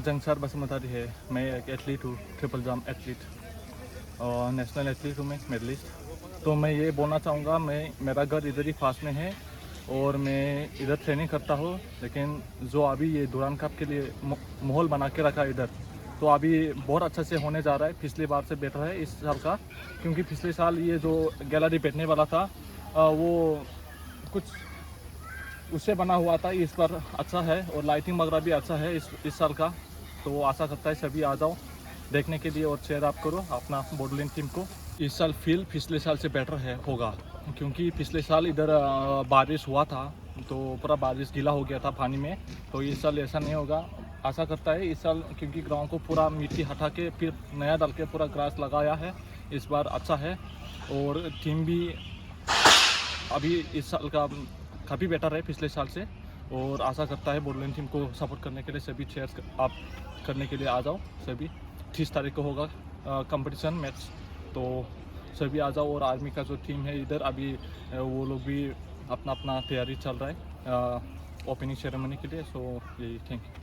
नाम जंगसार बसुमतारी है। मैं एक एथलीट हूँ, ट्रिपल जंप एथलीट और नेशनल एथलीट हूँ मैं, मेडलिस्ट। तो मैं ये बोलना चाहूँगा, मेरा घर इधर ही पास में है और मैं इधर ट्रेनिंग करता हूँ। लेकिन जो अभी ये दुरान कप के लिए माहौल बना के रखा है इधर, तो अभी बहुत अच्छा से होने जा रहा है। पिछली बार से बेटर है इस साल का, क्योंकि पिछले साल ये जो गैलरी बैठने वाला था वो कुछ उससे बना हुआ था। इस बार अच्छा है और लाइटिंग वगैरह भी अच्छा है इस साल का। तो आशा करता है सभी आ जाओ देखने के लिए और चेयर अप करो अपना बोडोलैंड टीम को। इस साल फील्ड पिछले साल से बेटर है होगा, क्योंकि पिछले साल इधर बारिश हुआ था तो पूरा बारिश गीला हो गया था पानी में। तो इस साल ऐसा नहीं होगा, आशा करता है इस साल, क्योंकि ग्राउंड को पूरा मिट्टी हटा के फिर नया डाल के पूरा ग्रास लगाया है। इस बार अच्छा है और टीम भी अभी इस साल का काफ़ी बेटर है पिछले साल से। और आशा करता है बोडोलैंड टीम को सपोर्ट करने के लिए सभी चेयर्स आप करने के लिए आ जाओ सभी। 30 तारीख को होगा कंपटीशन मैच, तो सभी आ जाओ। और आर्मी का जो टीम है इधर अभी वो लोग भी अपना अपना तैयारी चल रहा है ओपनिंग सेरेमनी के लिए। सो यही, थैंक यू।